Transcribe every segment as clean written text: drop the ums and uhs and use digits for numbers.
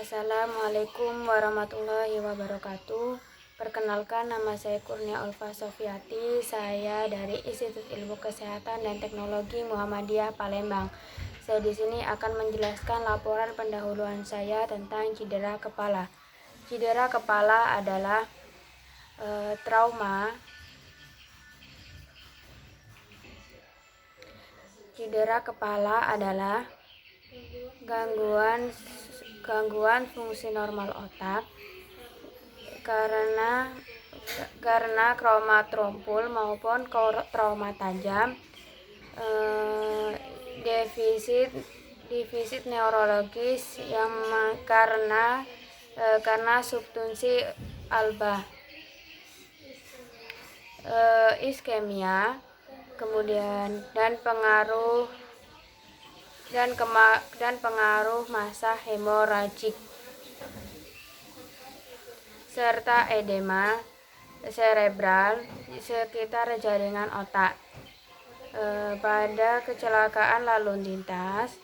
Assalamualaikum warahmatullahi wabarakatuh. Perkenalkan, nama saya Kurnia Ulfa Sofiati. Saya dari Institut Ilmu Kesehatan dan Teknologi Muhammadiyah Palembang. Saya di sini akan menjelaskan laporan pendahuluan saya tentang cedera kepala. Cedera kepala adalah trauma. Cedera kepala adalah gangguan fungsi normal otak karena trauma trompul maupun trauma tajam, defisit neurologis yang karena substansi alba, iskemia, kemudian dan pengaruh massa hemoragik, serta edema cerebral sekitar jaringan otak. Pada kecelakaan lalu lintas,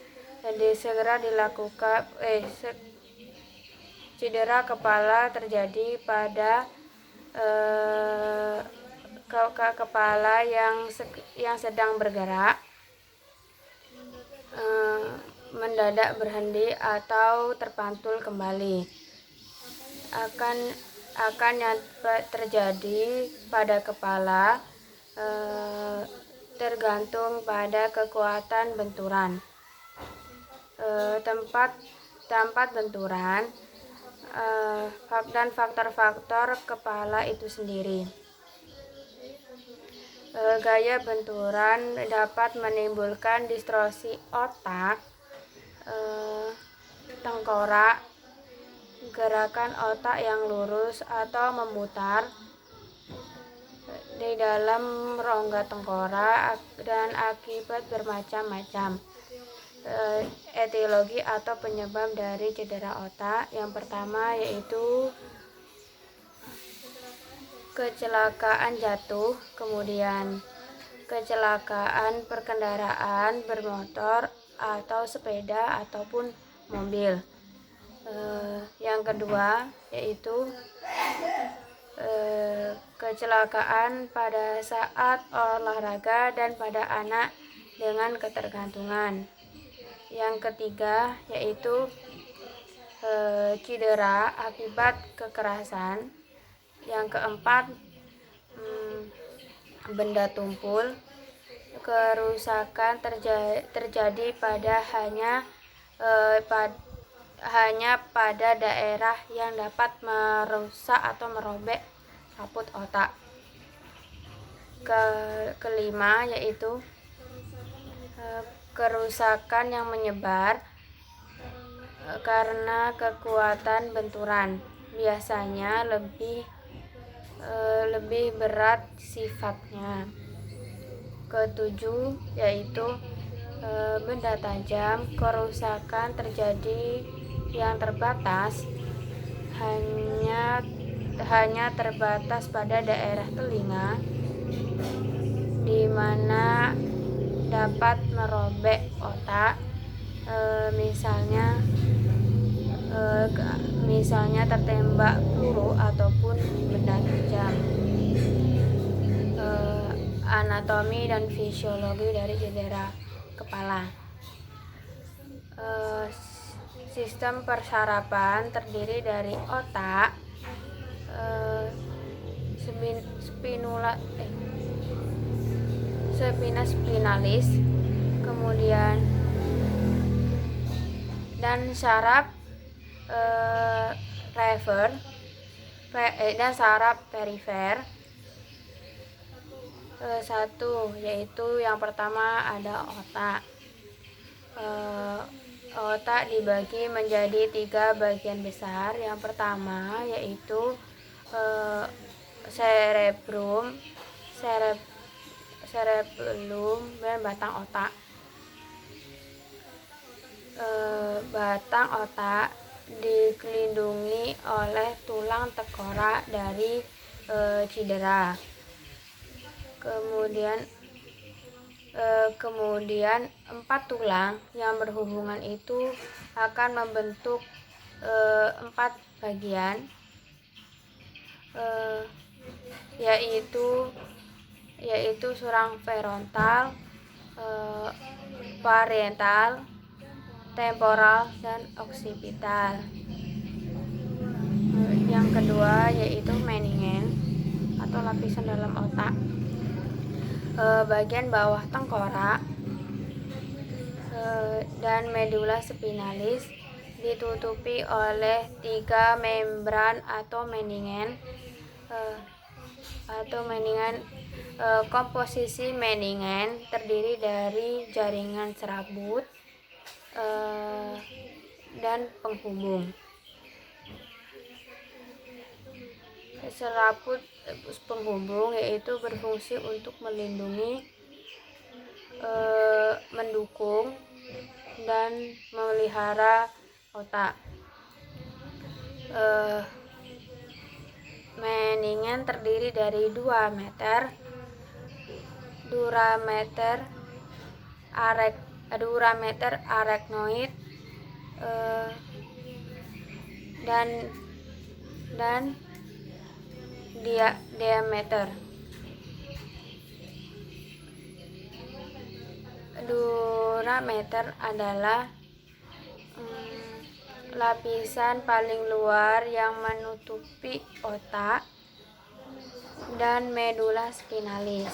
segera dilakukan cedera kepala terjadi pada kepala yang sedang bergerak, mendadak berhenti atau terpantul kembali. Akan yang terjadi pada kepala tergantung pada kekuatan benturan, tempat benturan, dan faktor-faktor kepala itu sendiri. Gaya benturan dapat menimbulkan distorsi otak, tengkorak, gerakan otak yang lurus atau memutar di dalam rongga tengkorak, dan akibat bermacam-macam. Etiologi atau penyebab dari cedera otak yang pertama yaitu kecelakaan jatuh, kemudian kecelakaan perkendaraan bermotor atau sepeda ataupun mobil. Yang kedua yaitu kecelakaan pada saat olahraga dan pada anak dengan ketergantungan. Yang ketiga yaitu cedera akibat kekerasan. Yang keempat, benda tumpul. Kerusakan terjadi hanya pada daerah yang dapat merusak atau merobek kaput otak. Kelima yaitu kerusakan yang menyebar karena kekuatan benturan, biasanya lebih berat sifatnya. Ketujuh yaitu benda tajam. Kerusakan terjadi yang terbatas, hanya terbatas pada daerah telinga, di mana dapat merobek otak, misalnya tertembak peluru ataupun benda tajam. Anatomi dan fisiologi dari cedera kepala. Sistem persarapan terdiri dari otak, spina spinalis, kemudian dan saraf dan saraf perifer. Satu yaitu yang pertama ada otak. Otak dibagi menjadi 3 bagian besar. Yang pertama yaitu cerebellum dan batang otak. Batang otak dilindungi oleh tulang tengkorak dari cedera. Kemudian 4 tulang yang berhubungan itu akan membentuk 4 bagian, yaitu surang frontal, parietal, temporal, dan oksipital. Yang kedua yaitu meningen atau lapisan dalam otak. Bagian bawah tengkorak dan medula spinalis ditutupi oleh 3 membran atau meningen. Komposisi meningen terdiri dari jaringan serabut dan penghubung. Serabut penghubung yaitu berfungsi untuk melindungi, mendukung, dan memelihara otak. Meningen terdiri dari 2 meter, durameter araknoid, dan diameter. Durameter adalah lapisan paling luar yang menutupi otak dan medula spinalis.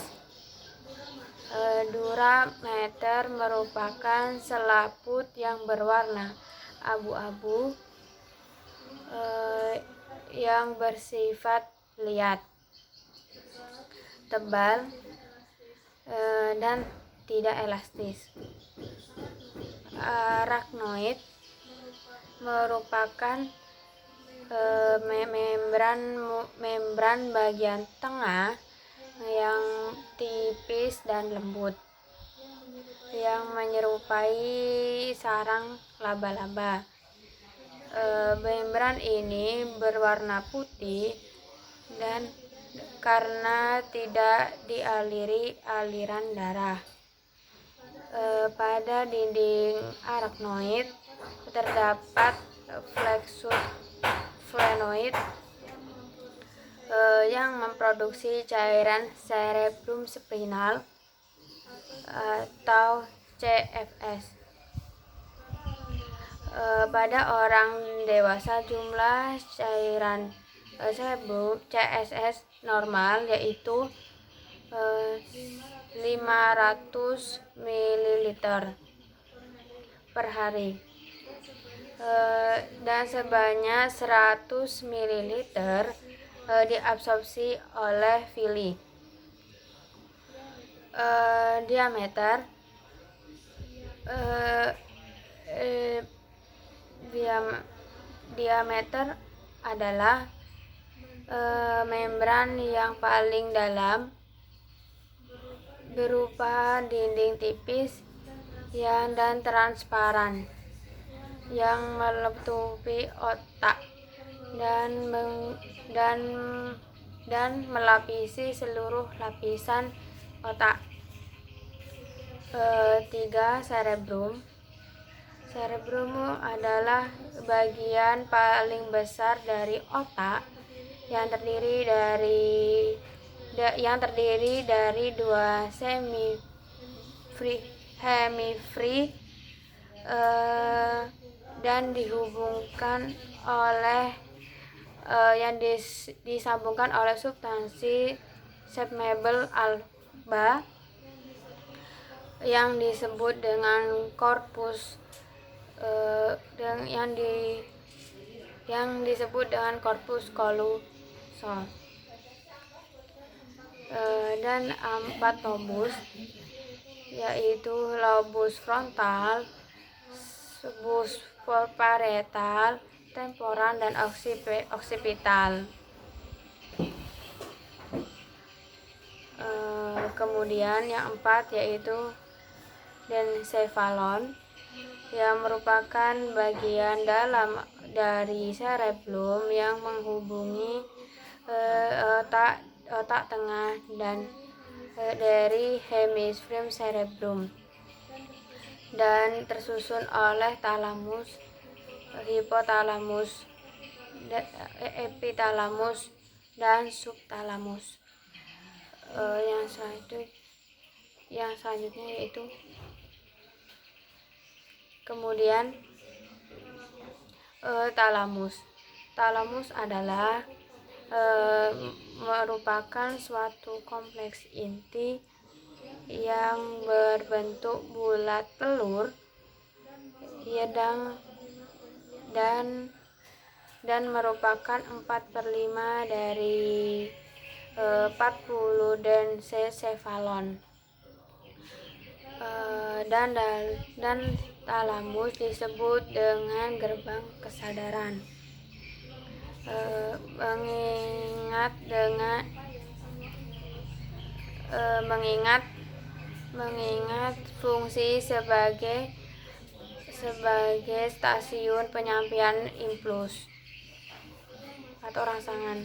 Durameter merupakan selaput yang berwarna abu-abu yang bersifat liat, tebal, dan tidak elastis. Araknoid merupakan membran bagian tengah yang tipis dan lembut yang menyerupai sarang laba-laba. Membran ini berwarna putih dan karena tidak dialiri aliran darah. Pada dinding araknoid terdapat plexus sphenoid yang memproduksi cairan cerebrum spinal atau CFS. Pada orang dewasa jumlah cairan cerebrum CSS normal yaitu 500 ml per hari, dan sebanyak 100 ml diabsorpsi oleh villi. Diameter adalah membran yang paling dalam berupa dinding tipis dan transparan yang menutupi otak dan melapisi seluruh lapisan otak. 3. Cerebrum. Cerebrum adalah bagian paling besar dari otak yang terdiri dari 2 hemisfer dan dihubungkan oleh disambungkan oleh substansi submabel alba yang disebut dengan korpus kolosal, dan 4 lobus yaitu lobus frontal, lobus parietal, temporal, dan oksipital. Kemudian yang 4 yaitu dencephalon yang merupakan bagian dalam dari cerebrum yang menghubungi otak tengah dan dari hemisfer cerebrum dan tersusun oleh talamus hipotalamus, epitalamus, dan subtalamus. Yang selanjutnya yaitu kemudian talamus. Talamus adalah merupakan suatu kompleks inti yang berbentuk bulat telur dan merupakan 4/5 dari 40 densefalon. Dan talamus disebut dengan gerbang kesadaran, mengingat fungsi sebagai stasiun penyampaian impuls atau rangsangan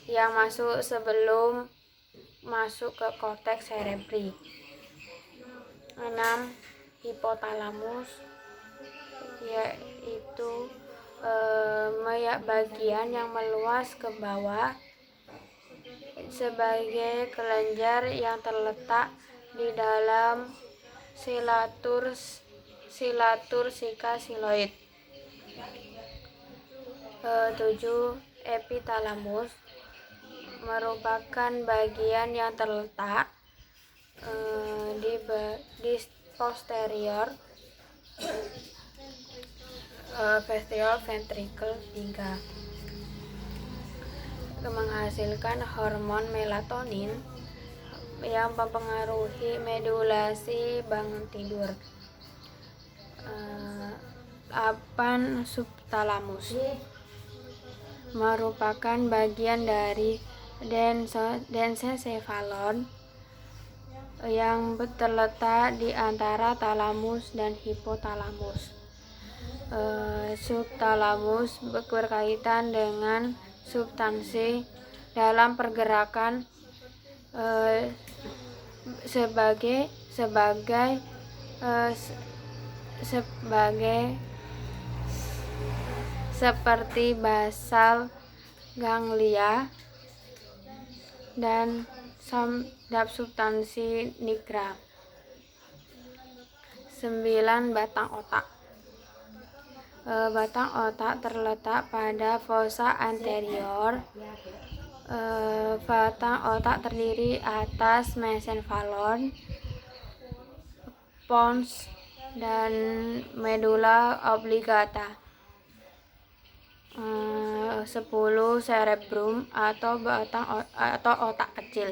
yang masuk sebelum masuk ke korteks cerebri. 6. Hipotalamus yaitu bagian yang meluas ke bawah sebagai kelenjar yang terletak di dalam silatur sikasiloid. 7. Epitalamus merupakan bagian yang terletak di posterior ventricle 3, menghasilkan hormon melatonin yang mempengaruhi modulasi bangun tidur. 8. Subtalamus merupakan bagian dari densefalon yang terletak di antara talamus dan hipotalamus. Subtalamus berkaitan dengan substansi dalam pergerakan seperti basal ganglia dan substansi nigra. 9. Batang otak. Batang otak terletak pada fossa anterior. Batang otak terdiri atas mesenfalon, pons, dan medula oblongata. 10. Cerebrum atau otak kecil.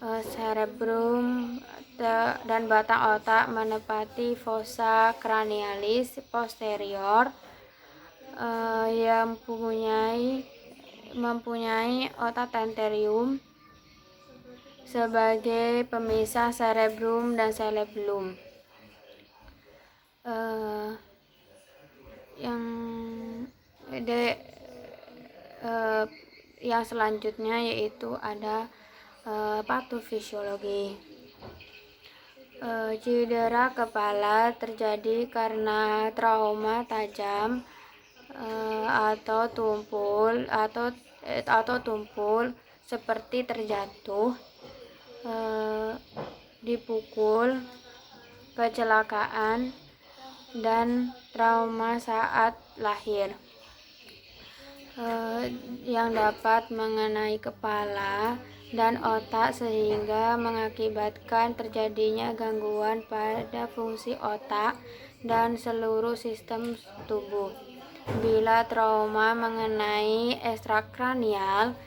Cerebrum dan batang otak menepati fossa cranialis posterior yang mempunyai otak tentorium sebagai pemisah cerebrum dan cerebellum. Yang selanjutnya yaitu ada patofisiologi. Cedera kepala terjadi karena trauma tajam atau tumpul seperti terjatuh, dipukul, kecelakaan, dan trauma saat lahir yang dapat mengenai kepala dan otak sehingga mengakibatkan terjadinya gangguan pada fungsi otak dan seluruh sistem tubuh. Bila trauma mengenai ekstrakranial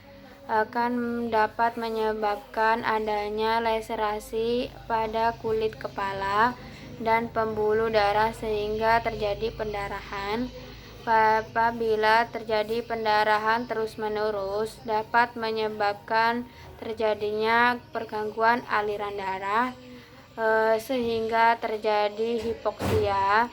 akan dapat menyebabkan adanya laserasi pada kulit kepala dan pembuluh darah sehingga terjadi pendarahan. Apabila terjadi pendarahan terus-menerus dapat menyebabkan terjadinya pergangguan aliran darah sehingga terjadi hipoksia.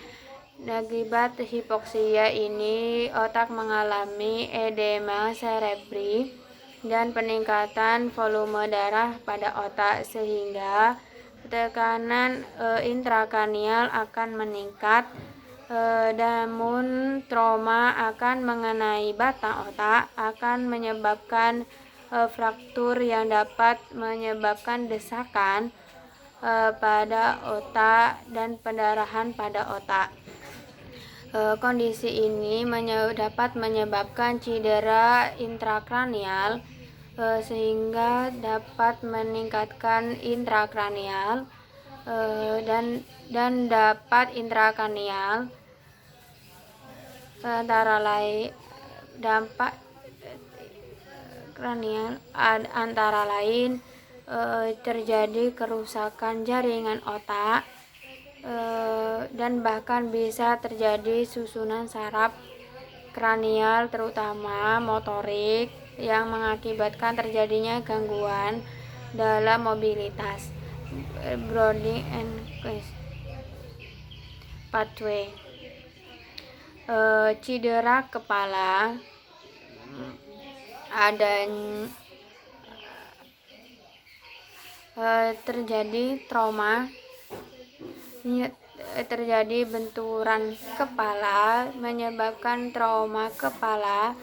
Akibat hipoksia ini otak mengalami edema cerebri dan peningkatan volume darah pada otak sehingga tekanan intrakranial akan meningkat Namun trauma akan mengenai batang otak akan menyebabkan fraktur yang dapat menyebabkan desakan pada otak dan pendarahan pada otak. Kondisi ini dapat menyebabkan cedera intrakranial sehingga dapat meningkatkan intrakranial dan dapat intrakranial antara lain dampak kranial antara lain terjadi kerusakan jaringan otak dan bahkan bisa terjadi susunan saraf kranial terutama motorik yang mengakibatkan terjadinya gangguan dalam mobilitas Broding and pathway. Cedera kepala terjadi trauma, terjadi benturan kepala menyebabkan trauma kepala,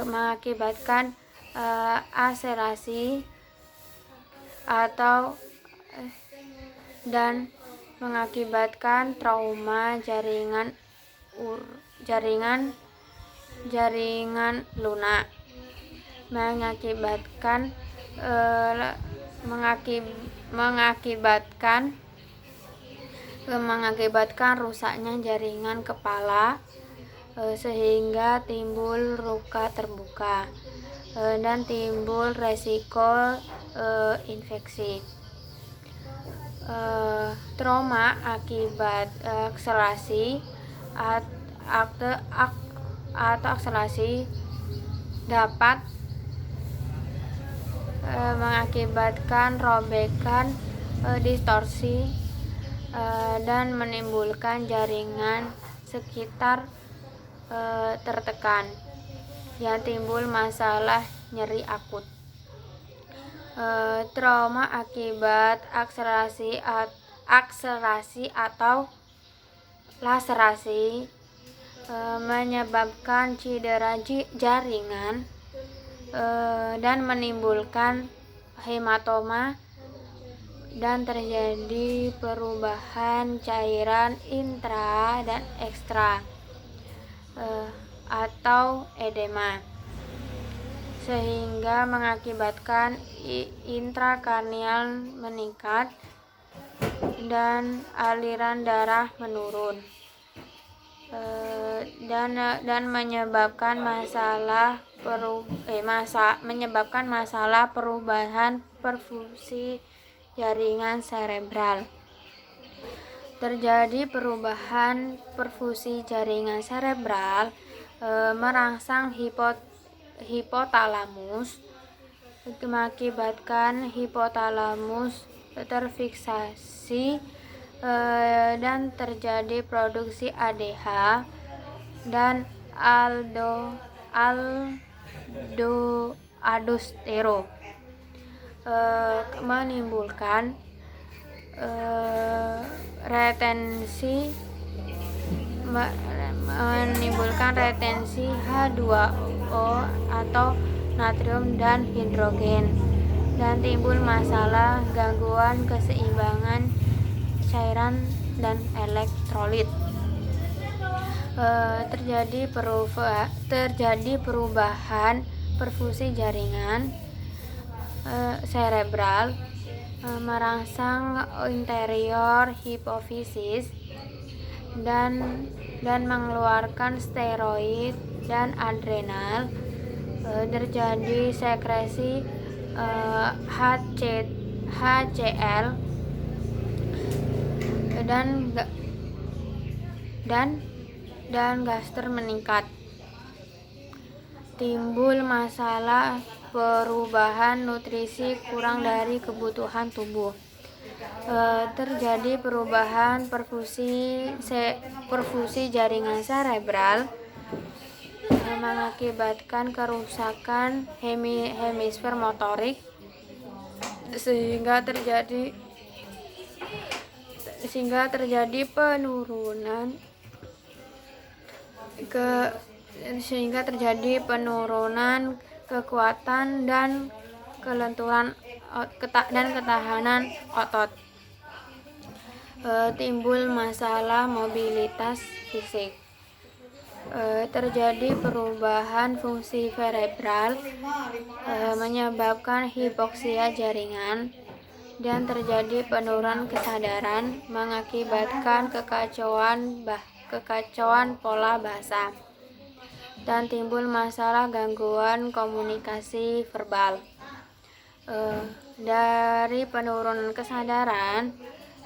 mengakibatkan aserasi atau dan mengakibatkan trauma jaringan lunak, mengakibatkan rusaknya jaringan kepala sehingga timbul luka terbuka dan timbul resiko infeksi. Trauma akibat akselerasi atau akselerasi dapat mengakibatkan robekan, distorsi, dan menimbulkan jaringan sekitar tertekan yang timbul masalah nyeri akut. Trauma akibat akselerasi atau laserasi menyebabkan cedera jaringan dan menimbulkan hematoma dan terjadi perubahan cairan intra dan ekstra atau edema sehingga mengakibatkan intrakranial meningkat dan aliran darah menurun dan menyebabkan masalah perubahan perfusi jaringan serebral. Terjadi perubahan perfusi jaringan serebral merangsang hipotalamus, mengakibatkan hipotalamus terfiksasi dan terjadi produksi ADH dan aldosterone, menimbulkan retensi H2O atau natrium dan hidrogen, dan timbul masalah gangguan keseimbangan cairan dan elektrolit. Terjadi perubahan perfusi jaringan serebral, merangsang interior hipofisis dan mengeluarkan steroid dan adrenal. Terjadi sekresi HCl dan gaster meningkat. Timbul masalah perubahan nutrisi kurang dari kebutuhan tubuh. Terjadi perubahan perfusi jaringan serebral, mengakibatkan kerusakan hemisfer motorik sehingga terjadi penurunan sehingga terjadi penurunan kekuatan dan kelenturan dan ketahanan otot. Timbul masalah mobilitas fisik. Terjadi perubahan fungsi cerebral, menyebabkan hipoksia jaringan, dan terjadi penurunan kesadaran, mengakibatkan kekacauan pola bahasa, dan timbul masalah gangguan komunikasi verbal. Dari penurunan kesadaran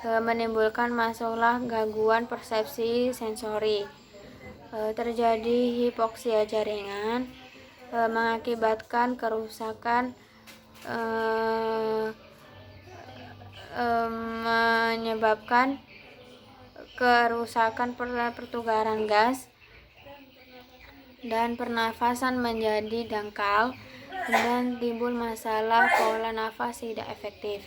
menimbulkan masalah gangguan persepsi sensori. Terjadi hipoksia jaringan, mengakibatkan menyebabkan kerusakan pertukaran gas dan pernafasan menjadi dangkal, dan timbul masalah pola nafas tidak efektif.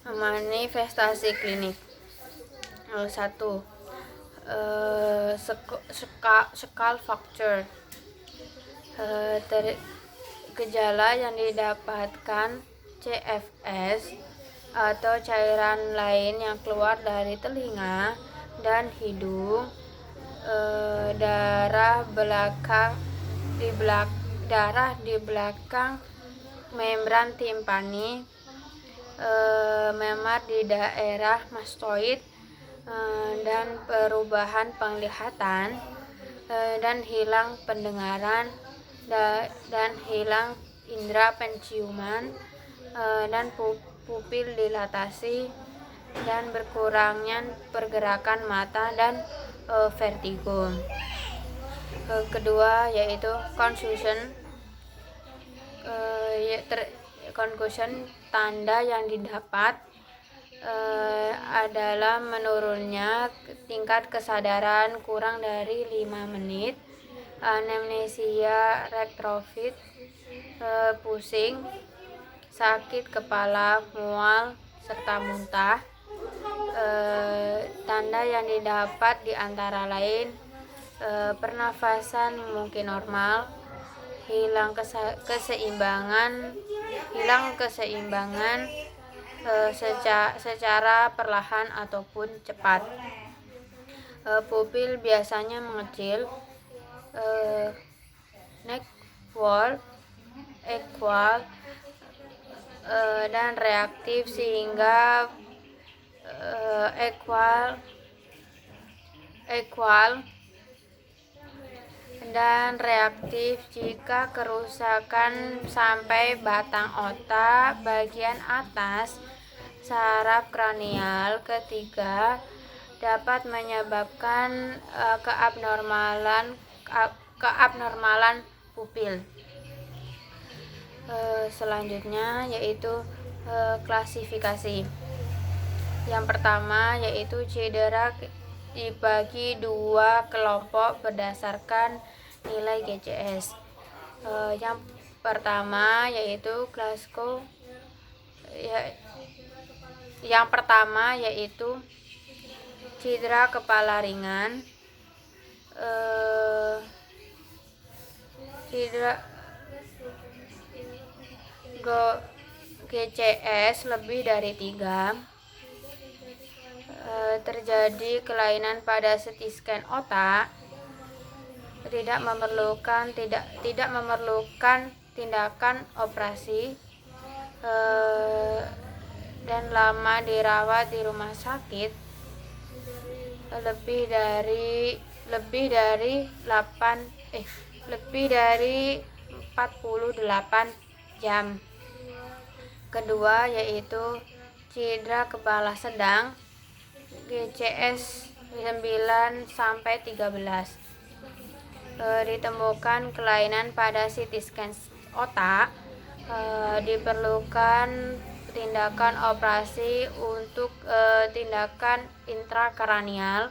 Manifestasi klinik. 1. Skull fracture. Gejala yang didapatkan CFS atau cairan lain yang keluar dari telinga dan hidung, darah di belakang membran timpani, memar di daerah mastoid, dan perubahan penglihatan, dan hilang pendengaran, dan hilang indera penciuman, dan pupil dilatasi, dan berkurangnya pergerakan mata dan vertigo. Kedua yaitu concussion. Tanda yang didapat adalah menurunnya tingkat kesadaran kurang dari 5 menit, amnesia retrofit, pusing, sakit kepala, mual, serta muntah. Tanda yang didapat diantara lain pernafasan mungkin normal, hilang keseimbangan secara perlahan ataupun cepat. Pupil biasanya mengecil, neck wall equal, dan reaktif sehingga dan reaktif jika kerusakan sampai batang otak bagian atas saraf kranial. Ketiga, dapat menyebabkan keabnormalan pupil. Selanjutnya yaitu klasifikasi. Yang pertama yaitu cedera dibagi 2 kelompok berdasarkan nilai GCS. Yang pertama yaitu cedera kepala ringan, GCS lebih dari 3, terjadi kelainan pada CT scan otak, tidak memerlukan tindakan operasi, dan lama dirawat di rumah sakit lebih dari 48 jam. Kedua yaitu cedera kepala sedang, GCS 9-13. Ditemukan kelainan pada CT scan otak, diperlukan tindakan operasi untuk tindakan intrakranial,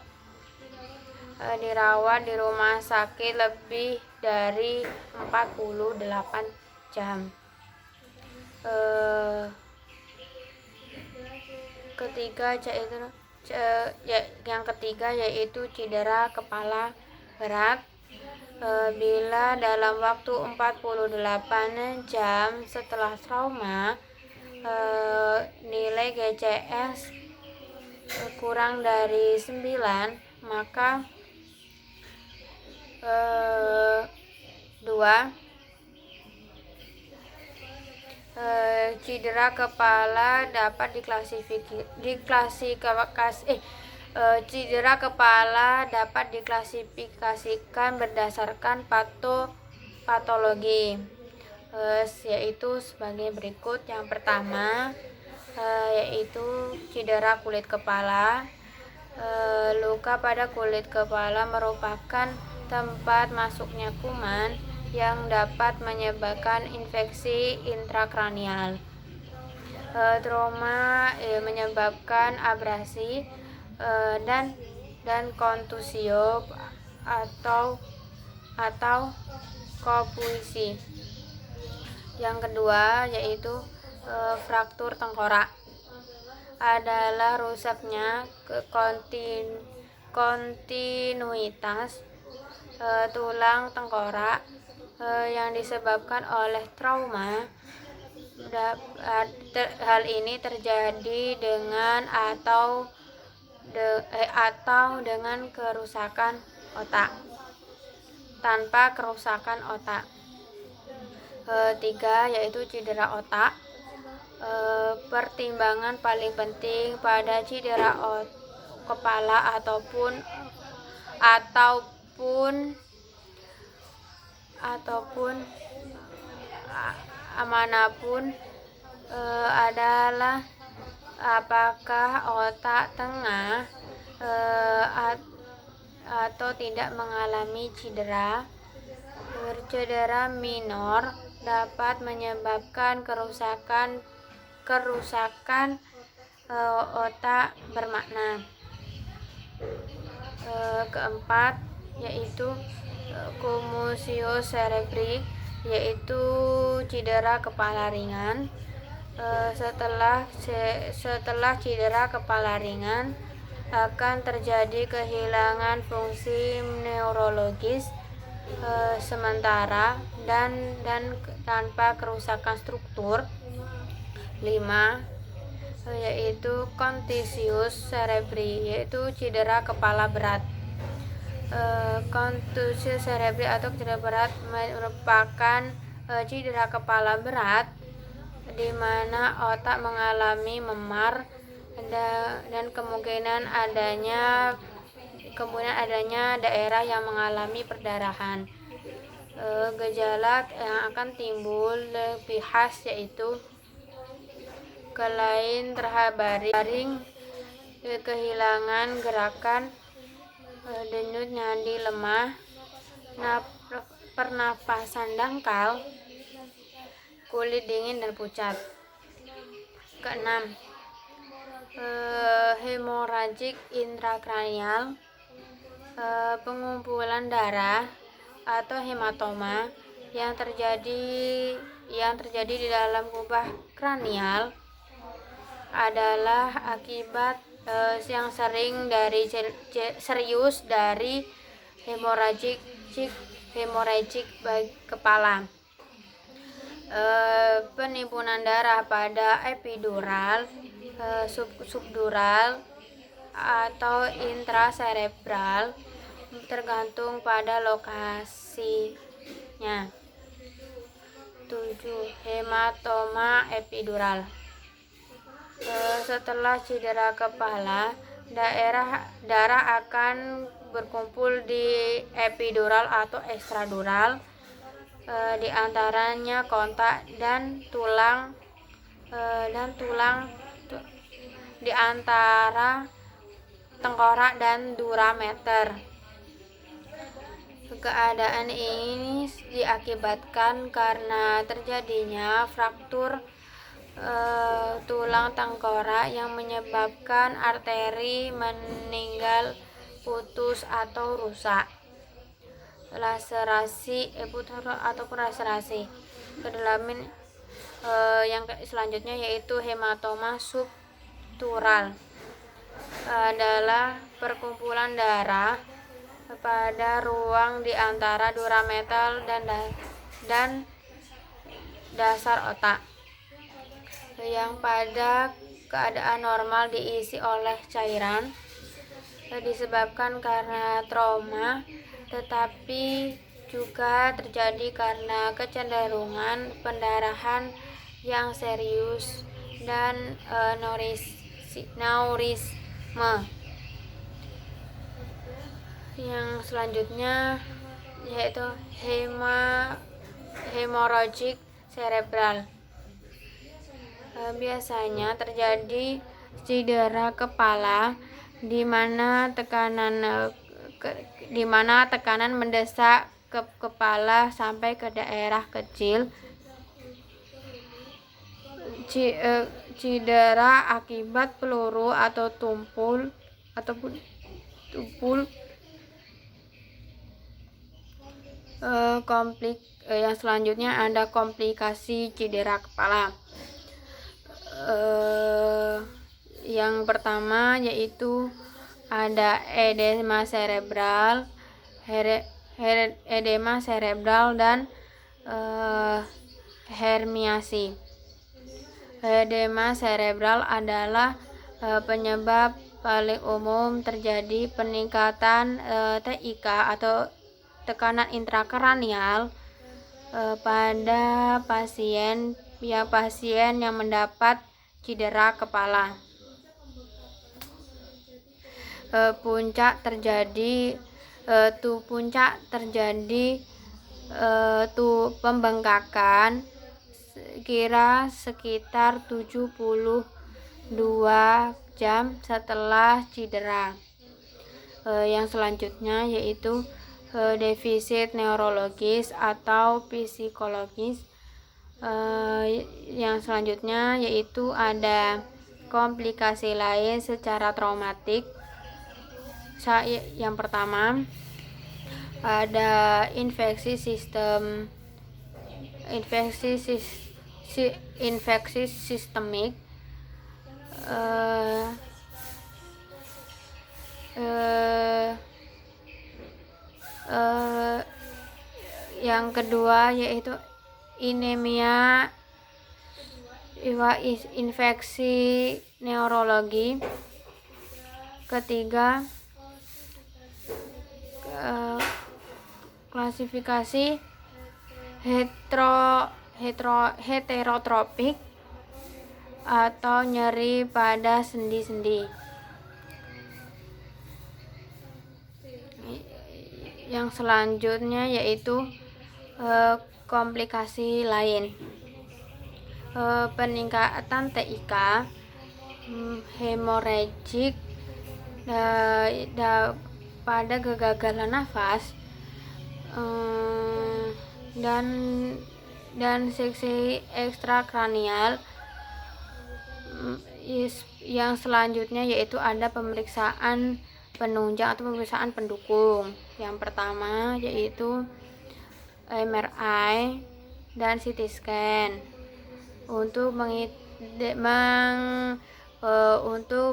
dirawat di rumah sakit lebih dari 48 jam. Yang ketiga yaitu cedera kepala berat. Bila dalam waktu 48 jam setelah trauma nilai GCS kurang dari 9, maka 2. Cedera kepala dapat diklasifikasikan berdasarkan patologi, yaitu sebagai berikut. Yang pertama yaitu cedera kulit kepala. Luka pada kulit kepala merupakan tempat masuknya kuman yang dapat menyebabkan infeksi intrakranial. Trauma menyebabkan abrasi dan kontusio atau kopuisi. Yang kedua yaitu fraktur tengkorak, adalah rusaknya kontinuitas tulang tengkorak yang disebabkan oleh trauma. Hal ini terjadi dengan atau dengan kerusakan otak, tanpa kerusakan otak. 3 yaitu cedera otak. Pertimbangan paling penting pada cedera kepala ataupun manapun adalah apakah otak tengah atau tidak mengalami cedera. Cedera minor dapat menyebabkan kerusakan otak bermakna. Keempat yaitu commotion cerebri, yaitu cedera kepala ringan. Setelah cedera kepala ringan akan terjadi kehilangan fungsi neurologis sementara dan tanpa kerusakan struktur. 5 yaitu contusius cerebri, yaitu cedera kepala berat. Contusius cerebri atau cedera berat merupakan cedera kepala berat di mana otak mengalami memar dan kemungkinan adanya daerah yang mengalami perdarahan. Gejala yang akan timbul lebih khas yaitu kelainan terbaring, kehilangan gerakan, denyut nadi lemah, pernapasan dangkal, kulit dingin dan pucat. Keenam, hemoragik intrakranial, pengumpulan darah atau hematoma yang terjadi di dalam kubah kranial adalah akibat yang serius dari hemoragik kepala. Penimbunan darah pada epidural, subdural atau intracerebral tergantung pada lokasinya. 7. Hematoma epidural. Setelah cedera kepala, darah akan berkumpul di epidural atau ekstradural, di antaranya kontak dan tulang di antara tengkorak dan durameter. Keadaan ini diakibatkan karena terjadinya fraktur tulang tengkorak yang menyebabkan arteri meninggal, putus atau rusak. Laserasi ataupun laserasi. Kedalaman yang selanjutnya yaitu hematoma struktural adalah perkumpulan darah pada ruang di antara dura metal dan dasar otak, yang pada keadaan normal diisi oleh cairan, disebabkan karena trauma, tetapi juga terjadi karena kecenderungan pendarahan yang serius dan naurisme. Yang selanjutnya yaitu hemorrhagic cerebral. Biasanya terjadi cedera kepala di mana tekanan mendesak ke kepala sampai ke daerah kecil. Cedera akibat peluru atau tumpul. Yang selanjutnya ada komplikasi cedera kepala. Yang pertama yaitu ada edema cerebral dan herniasi. Edema cerebral adalah penyebab paling umum terjadi peningkatan TIK atau tekanan intrakranial pada pasien yang mendapat cedera kepala. Puncak terjadi pembengkakan kira sekitar 72 jam setelah cedera. Yang selanjutnya yaitu defisit neurologis atau psikologis. Yang selanjutnya yaitu ada komplikasi lain secara traumatik. Yang pertama ada infeksi sistemik. Yang kedua yaitu anemia, infeksi neurologi. Ketiga, klasifikasi heterotropik atau nyeri pada sendi-sendi. Yang selanjutnya yaitu komplikasi lain, peningkatan TIK, hemorrhagic pada kegagalan nafas, dan seksi ekstrakranial. Yang selanjutnya yaitu ada pemeriksaan penunjang atau pemeriksaan pendukung. Yang pertama yaitu MRI dan CT scan untuk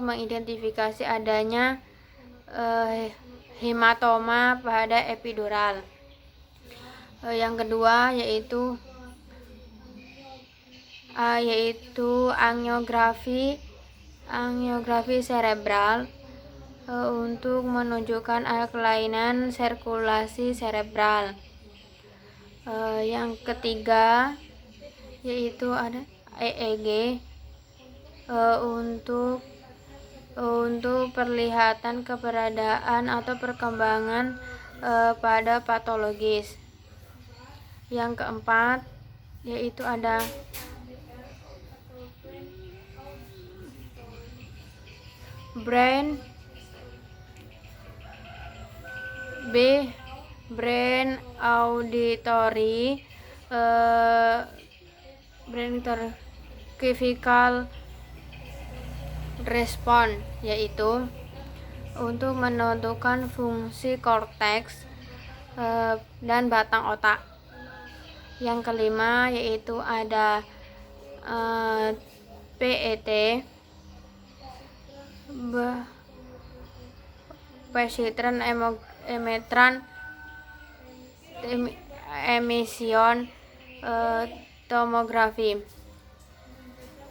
mengidentifikasi adanya hematoma pada epidural. Yang kedua yaitu angiografi cerebral untuk menunjukkan kelainan sirkulasi cerebral. Yang ketiga yaitu ada EEG untuk perlihatan keberadaan atau perkembangan pada patologis. Yang keempat yaitu ada brain auditory cervical response, yaitu untuk menentukan fungsi korteks dan batang otak. Yang kelima yaitu ada PET positron emetran emission tomografi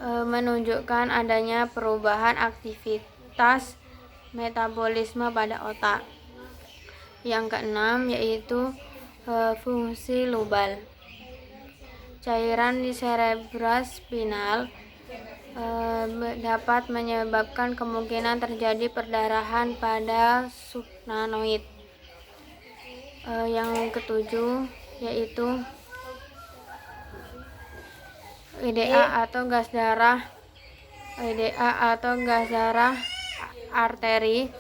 menunjukkan adanya perubahan aktivitas metabolisme pada otak. Yang keenam yaitu fungsi lubal. Cairan di cerebrospinal dapat menyebabkan kemungkinan terjadi perdarahan pada subnanoid. Yang ketujuh yaitu EDA atau gas darah arteri.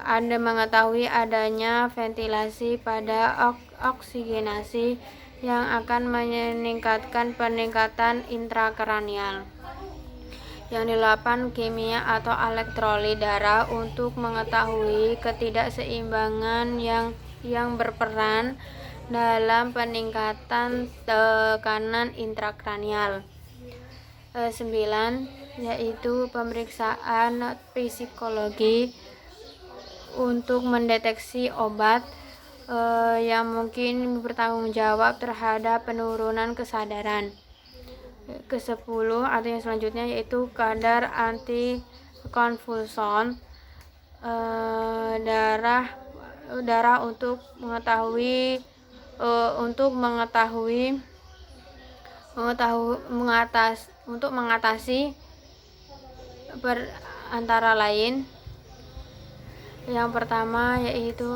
Anda mengetahui adanya ventilasi pada oksigenasi yang akan meningkatkan peningkatan intrakranial. Yang delapan, kimia atau elektrolit darah untuk mengetahui ketidakseimbangan yang berperan dalam peningkatan tekanan intrakranial. 9 yaitu pemeriksaan psikologi untuk mendeteksi obat yang mungkin bertanggung jawab terhadap penurunan kesadaran. Ke-10 atau yang selanjutnya yaitu kadar antikonvulsan darah untuk mengatasi antara lain. Yang pertama yaitu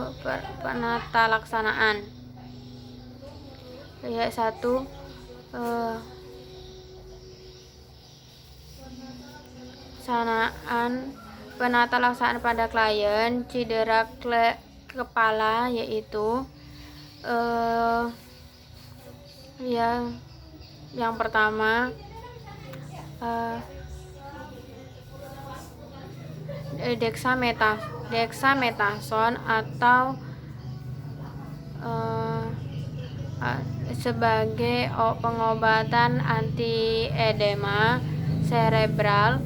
penata laksanaan. Satu, penata laksanaan pada klien cedera kepala yaitu yang pertama dexamethasone atau sebagai pengobatan anti edema cerebral,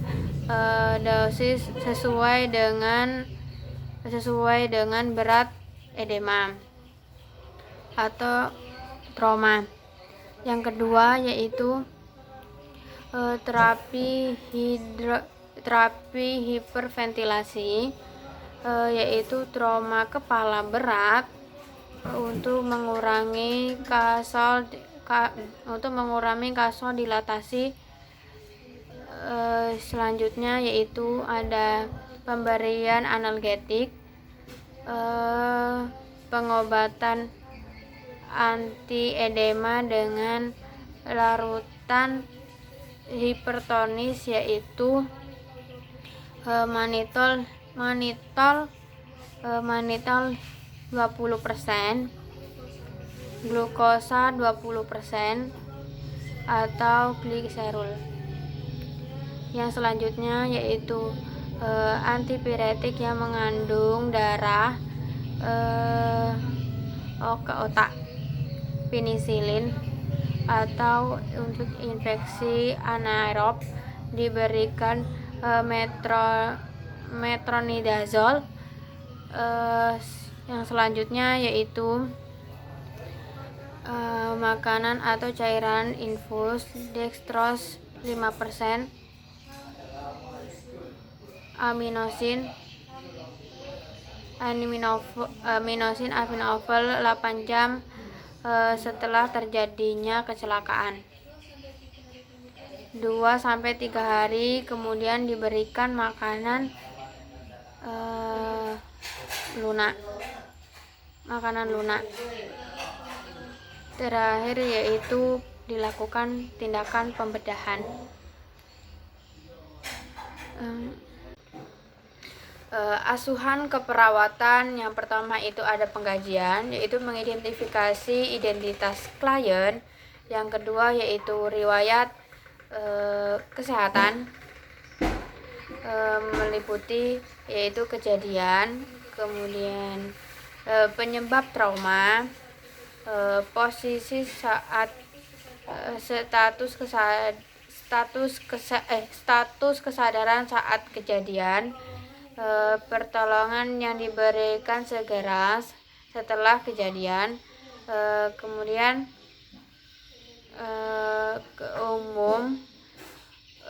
dosis sesuai dengan berat edema atau trauma. Yang kedua yaitu terapi hiperventilasi, yaitu trauma kepala berat untuk mengurangi kasodilatasi. Selanjutnya yaitu ada pemberian analgetik, pengobatan anti edema dengan larutan hipertonis yaitu manitol 20%, glukosa 20%, atau gliserol. Yang selanjutnya yaitu antipiretik yang mengandung darah ke otak, penisilin, atau untuk infeksi anaerob diberikan metronidazole. Yang selanjutnya yaitu makanan atau cairan infus dextrose 5%, aminosin Avinovel 8 jam setelah terjadinya kecelakaan. 2-3 hari kemudian diberikan makanan lunak. Terakhir yaitu dilakukan tindakan pembedahan. Asuhan keperawatan yang pertama itu ada pengkajian, yaitu mengidentifikasi identitas klien. Yang kedua yaitu riwayat kesehatan, meliputi yaitu kejadian, kemudian penyebab trauma, posisi saat status status kesadaran saat kejadian, pertolongan yang diberikan segera setelah kejadian, kemudian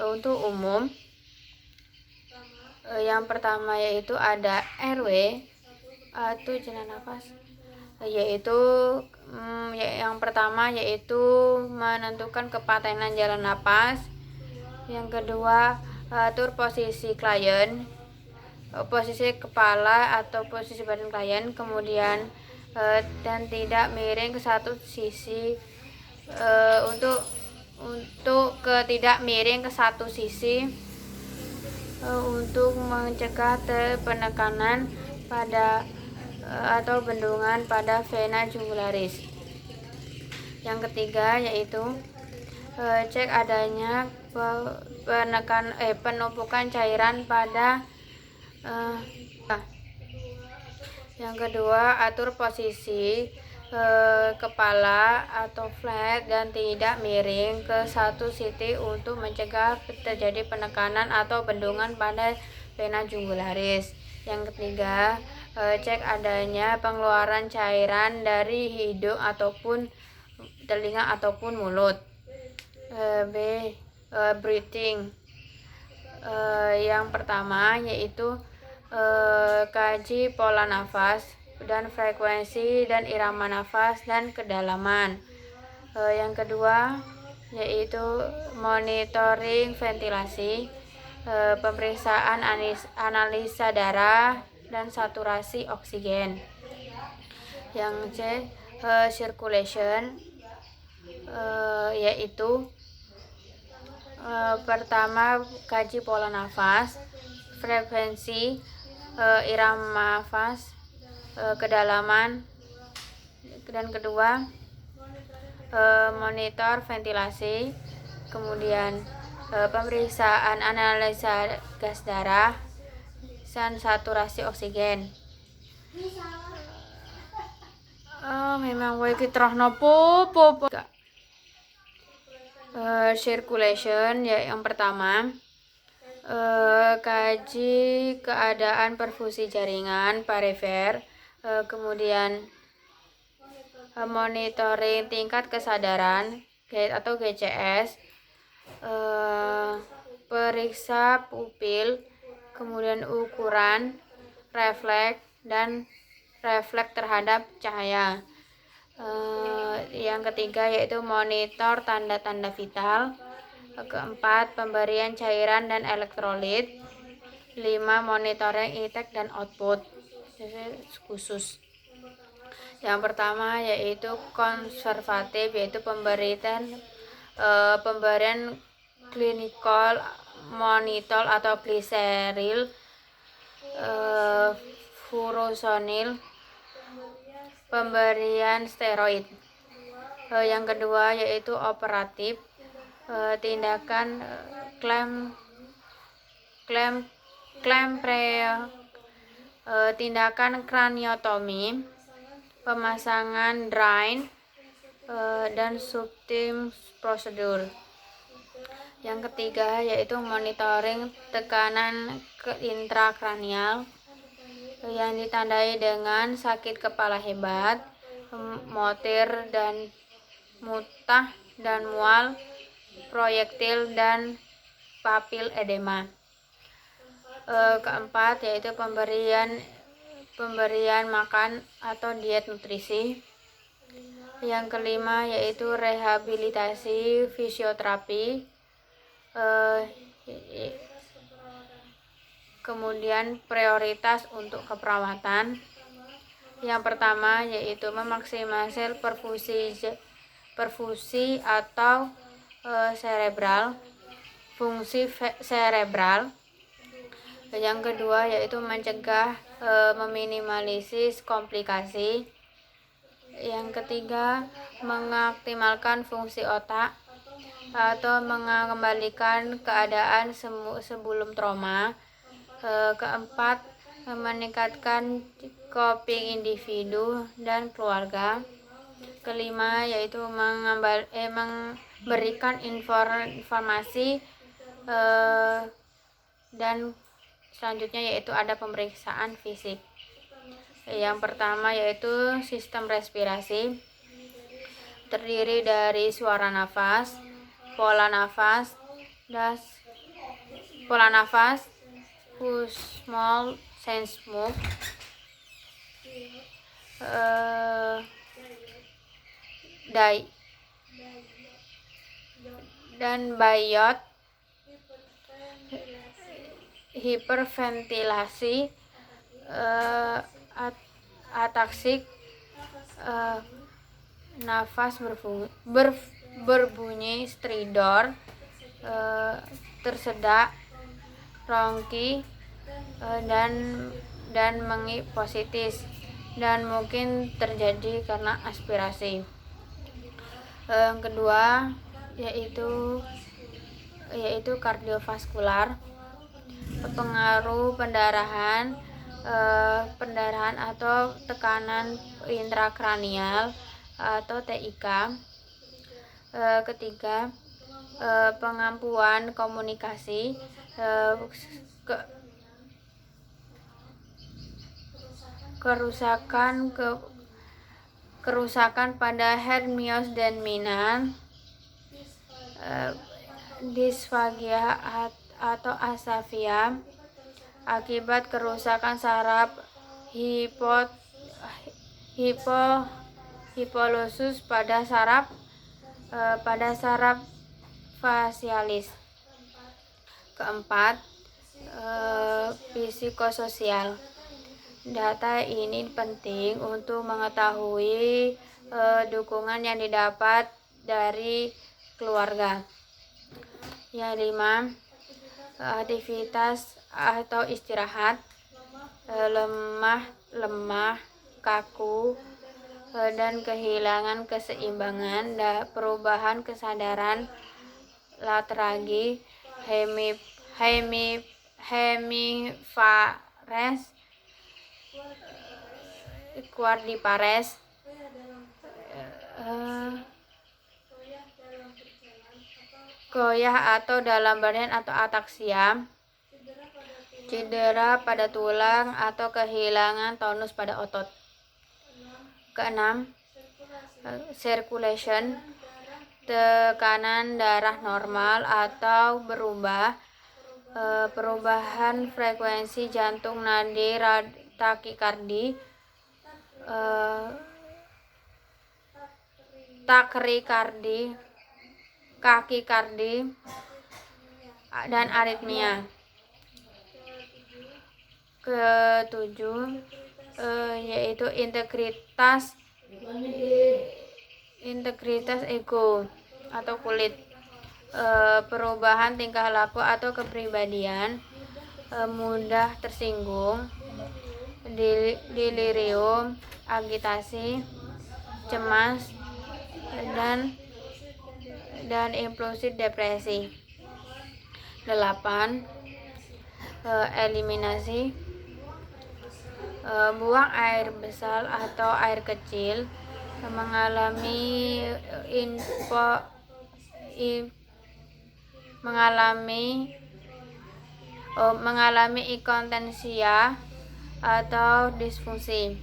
untuk umum, yang pertama yaitu ada RW atau jalan nafas, yaitu yang pertama yaitu menentukan kepatenan jalan napas. Yang kedua, atur posisi klien, posisi kepala atau posisi badan klien, kemudian dan tidak miring ke satu sisi, untuk tidak miring ke satu sisi, untuk mencegah penekanan pada atau bendungan pada vena jugularis. Yang ketiga yaitu cek adanya penumpukan cairan pada yang kedua, atur posisi kepala atau flat dan tidak miring ke satu sisi untuk mencegah terjadi penekanan atau bendungan pada vena jugularis. Yang ketiga, cek adanya pengeluaran cairan dari hidung ataupun telinga ataupun mulut. Breathing. Yang pertama yaitu kaji pola nafas dan frekuensi dan irama nafas dan kedalaman. Yang kedua yaitu monitoring ventilasi, pemeriksaan analisa darah dan saturasi oksigen. Yang C, circulation, yaitu pertama kaji pola nafas, frekuensi, irama nafas, kedalaman, dan kedua monitor ventilasi, kemudian pemeriksaan analisa gas darah dan saturasi oksigen. Memang wae kitrahna popo. Circulation ya, yang pertama kaji keadaan perfusi jaringan perifer, kemudian monitoring tingkat kesadaran atau GCS, periksa pupil, kemudian ukuran refleks dan refleks terhadap cahaya. Yang ketiga yaitu monitor tanda-tanda vital. Keempat, pemberian cairan dan elektrolit. 5, monitoring intake dan output khusus. Yang pertama yaitu konservatif, yaitu pemberian klinikal monitor atau gliseril, furosemide, pemberian steroid. Yang kedua yaitu operatif, tindakan tindakan kraniotomi, pemasangan drain, dan subtim prosedur. Yang ketiga yaitu monitoring tekanan intrakranial yang ditandai dengan sakit kepala hebat, motir dan mutah dan mual, proyektil dan papil edema. Keempat yaitu pemberian makan atau diet nutrisi. Yang kelima yaitu rehabilitasi fisioterapi, kemudian prioritas untuk keperawatan. Yang pertama yaitu memaksimalkan perfusi atau cerebral, fungsi cerebral. Yang kedua yaitu mencegah meminimalisir komplikasi. Yang ketiga, mengoptimalkan fungsi otak atau mengembalikan keadaan sebelum trauma. Keempat, meningkatkan coping individu dan keluarga. Kelima yaitu berikan informasi dan selanjutnya yaitu ada pemeriksaan fisik. Yang pertama yaitu sistem respirasi, terdiri dari suara nafas, pola nafas, push, small, sense, move, dan biot, hiperventilasi, ataksik, nafas berbunyi stridor, tersedak, rongki, dan mengipositis, dan mungkin terjadi karena aspirasi. Yang kedua yaitu kardiovaskular, pengaruh pendarahan atau tekanan intrakranial atau TIK. Ketiga, pengampuan komunikasi, kerusakan pada hernios dan minan, disfagia atau asafia akibat kerusakan saraf hipolusus pada saraf facialis. Keempat, psikososial. Data ini penting untuk mengetahui dukungan yang didapat dari keluarga. Yang 5, aktivitas atau istirahat, lemah, kaku, dan kehilangan keseimbangan, perubahan kesadaran, latragi, hemipares, quadripares, goyah atau dalam badan atau ataksia, cedera pada tulang atau kehilangan tonus pada otot. Keenam, circulation, tekanan darah normal atau berubah, perubahan frekuensi jantung, nadi, takikardi, takikardi, dan aritmia. Ketujuh, yaitu integritas ego atau kulit, perubahan tingkah laku atau kepribadian, mudah tersinggung, delirium, agitasi, cemas, dan impulsif depresi. 8, eliminasi, buang air besar atau air kecil, mengalami inkontinensia atau disfungsi.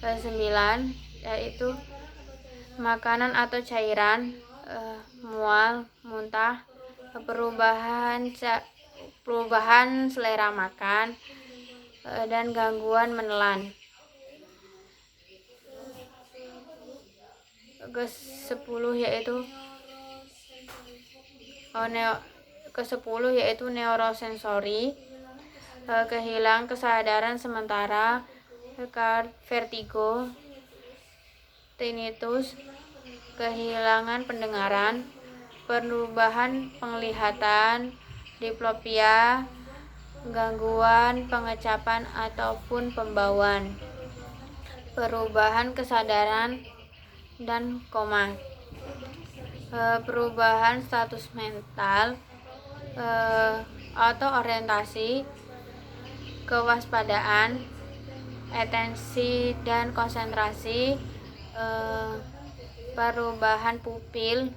9, yaitu makanan atau cairan, mual, muntah, perubahan selera makan, dan gangguan menelan. Ke-10 yaitu neurosensori, kehilangan kesadaran sementara, vertigo, tinnitus, kehilangan pendengaran, perubahan penglihatan, diplopia, gangguan pengecapan ataupun pembauan, perubahan kesadaran, dan koma. Perubahan status mental atau orientasi, kewaspadaan, atensi dan konsentrasi, perubahan pupil,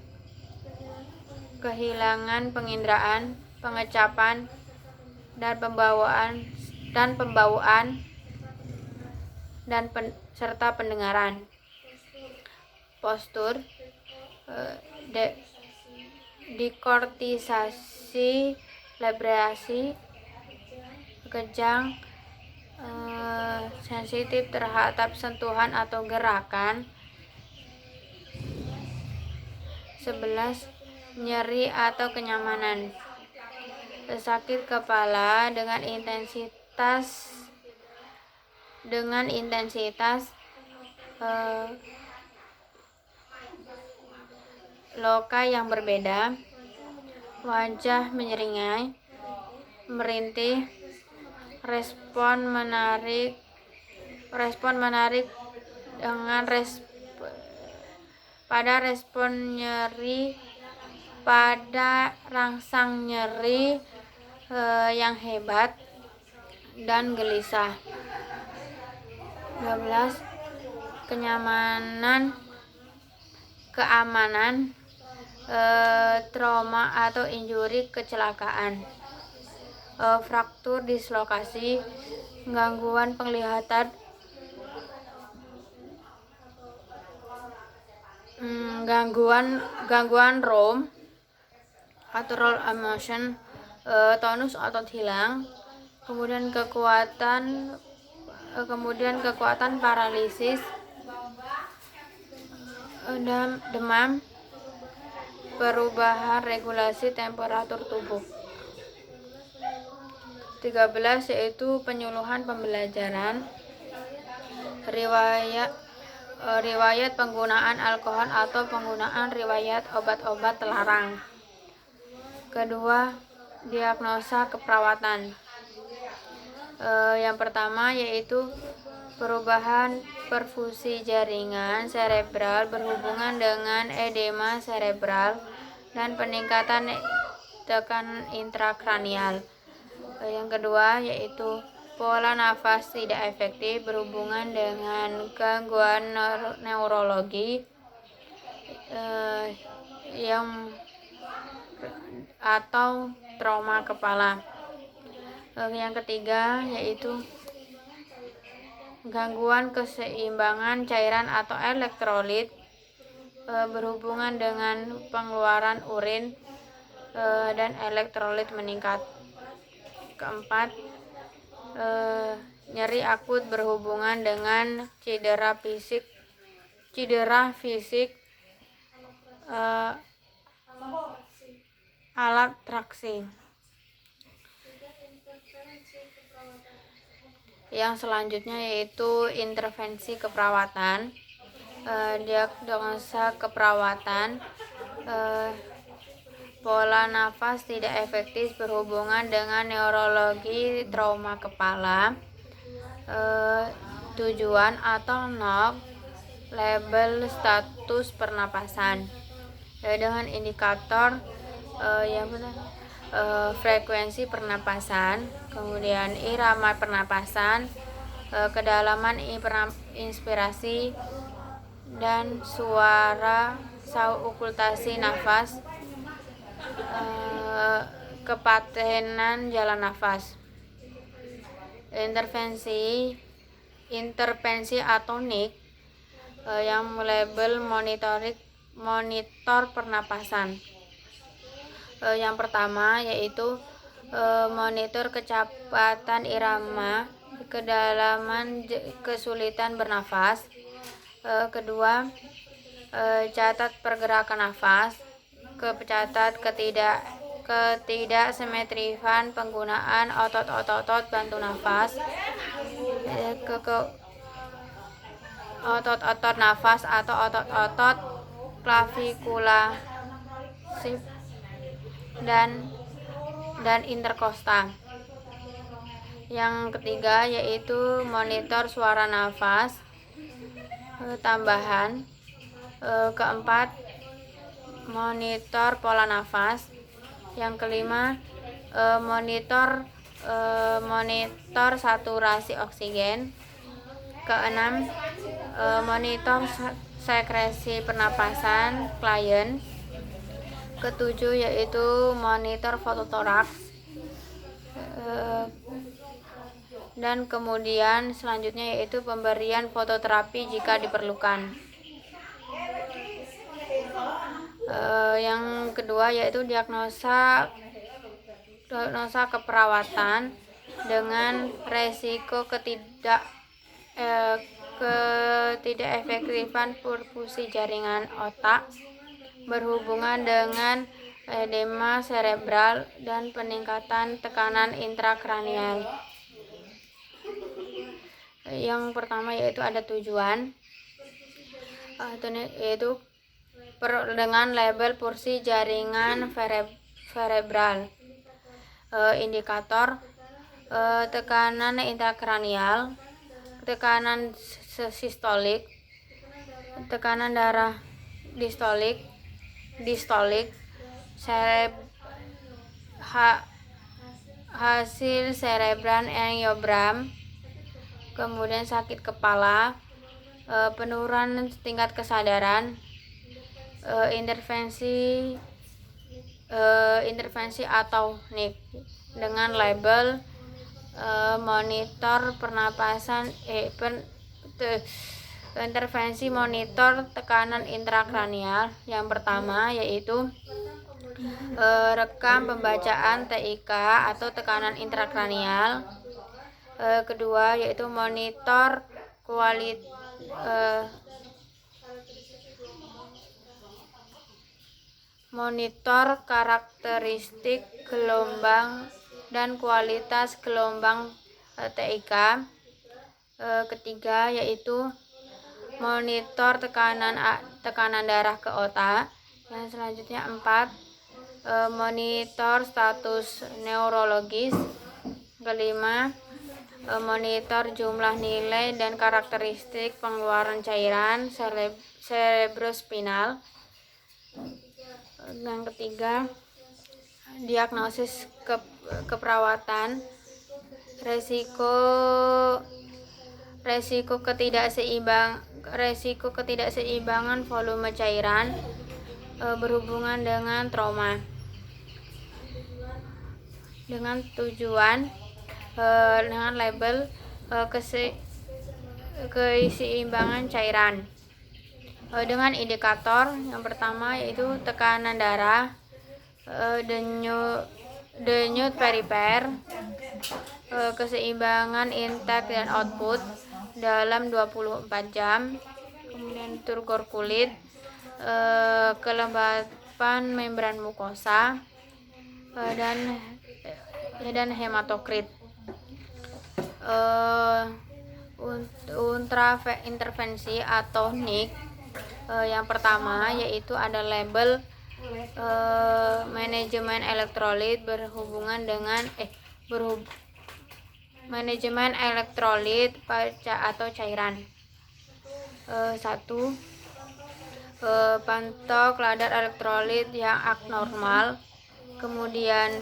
kehilangan penginderaan, pengecapan, dan pembawaan serta pendengaran. Postur, dekortisasi, vibrasi, kejang, sensitif terhadap sentuhan atau gerakan. 11. Nyeri atau kenyamanan, sakit kepala dengan intensitas loka yang berbeda, wajah menyeringai, merintih, respon menarik dengan pada respon nyeri pada rangsang nyeri yang hebat dan gelisah. 12. Keamanan, trauma atau injuri, kecelakaan, fraktur, dislokasi, gangguan penglihatan, gangguan ROM atau roll emotion, tonus otot hilang, kemudian kekuatan paralisis, demam, perubahan regulasi temperatur tubuh. 13. Yaitu penyuluhan pembelajaran, riwayat penggunaan alkohol atau penggunaan riwayat obat-obat terlarang. Kedua, diagnosa keperawatan. Yang pertama yaitu perubahan perfusi jaringan serebral berhubungan dengan edema serebral dan peningkatan tekanan intrakranial. Yang kedua yaitu pola nafas tidak efektif berhubungan dengan gangguan neurologi atau trauma kepala. Yang ketiga yaitu gangguan keseimbangan cairan atau elektrolit berhubungan dengan pengeluaran urin dan elektrolit meningkat. Keempat, nyeri akut berhubungan dengan cedera fisik alat traksi. Yang selanjutnya yaitu intervensi keperawatan, diagnosa keperawatan, pola nafas tidak efektif berhubungan dengan neurologi trauma kepala, tujuan atau NOP, label status pernapasan dengan indikator frekuensi pernapasan, kemudian irama pernapasan, kedalaman inspirasi dan suara okultasi nafas, kepatenan jalan nafas. Intervensi atonik yang label monitor pernapasan. Yang pertama yaitu monitor kecepatan irama, kedalaman, kesulitan bernafas. Kedua, catat pergerakan nafas, catat ketidaksimetrian penggunaan otot-otot bantu nafas, otot-otot nafas atau otot-otot klavikulasi dan interkosta. Yang ketiga yaitu monitor suara nafas tambahan. Keempat, monitor pola nafas. Yang kelima, monitor saturasi oksigen. Keenam, monitor sekresi pernapasan klien. Ketujuh yaitu monitor fototoraks. Dan kemudian selanjutnya yaitu pemberian fototerapi jika diperlukan. Yang kedua yaitu diagnosa keperawatan dengan resiko ketidakefektifan perfusi jaringan otak berhubungan dengan edema cerebral dan peningkatan tekanan intrakranial. Yang pertama yaitu ada tujuan, yaitu dengan label pulsi jaringan cerebral. Indikator tekanan intrakranial, tekanan sistolik, tekanan darah distolik, hasil cerebral angiogram, kemudian sakit kepala, penurunan tingkat kesadaran, intervensi atau NIC dengan label monitor pernapasan intervensi monitor tekanan intrakranial. Yang pertama yaitu rekam pembacaan TIK atau tekanan intrakranial. Kedua yaitu monitor karakteristik gelombang dan kualitas gelombang TIK. Ketiga yaitu monitor tekanan darah ke otak. Yang selanjutnya 4, monitor status neurologis. Kelima, monitor jumlah nilai dan karakteristik pengeluaran cairan cerebrospinal. Yang ketiga, diagnosis keperawatan, resiko ketidakseimbangan volume cairan berhubungan dengan trauma. Dengan tujuan dengan label keseimbangan cairan. Dengan indikator yang pertama yaitu tekanan darah, denyut perifer, keseimbangan intake dan output dalam 24 jam, kemudian turgor kulit, kelembapan membran mukosa, dan hematokrit. Intervensi atau NIC yang pertama yaitu ada label manajemen elektrolit berhubungan dengan manajemen elektrolit atau cairan. 1. Pantau kadar elektrolit yang abnormal, kemudian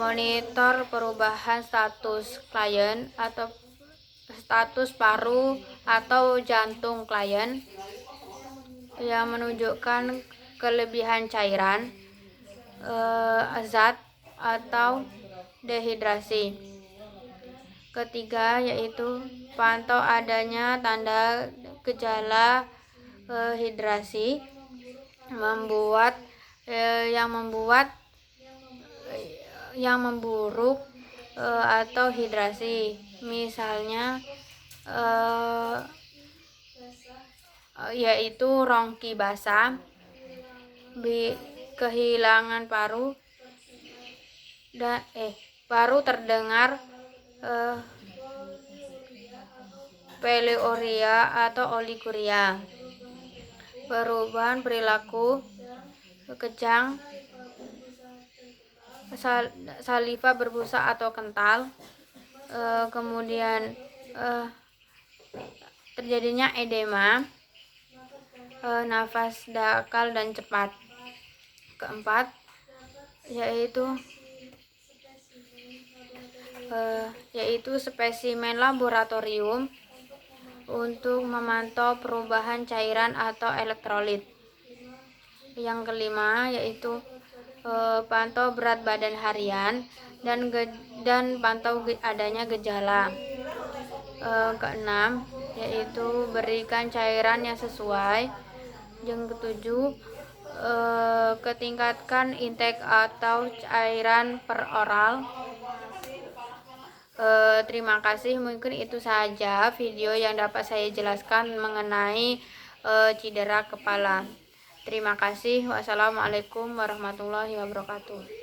monitor perubahan status klien atau status paru atau jantung klien yang menunjukkan kelebihan cairan, zat atau dehidrasi. Ketiga yaitu pantau adanya tanda gejala hidrasi yang memburuk atau hidrasi, misalnya yaitu rongki basah, kehilangan paru dan paru terdengar, poliuria atau oliguria, perubahan perilaku kejang, saliva berbusa atau kental, kemudian terjadinya edema, nafas dakal dan cepat. Keempat yaitu spesimen laboratorium untuk memantau perubahan cairan atau elektrolit. Yang kelima yaitu pantau berat badan harian dan pantau adanya gejala. Keenam yaitu berikan cairan yang sesuai. Yang ketujuh, ketingkatkan intake atau cairan per oral. Terima kasih, mungkin itu saja video yang dapat saya jelaskan mengenai cedera kepala. Terima kasih. Wassalamualaikum warahmatullahi wabarakatuh.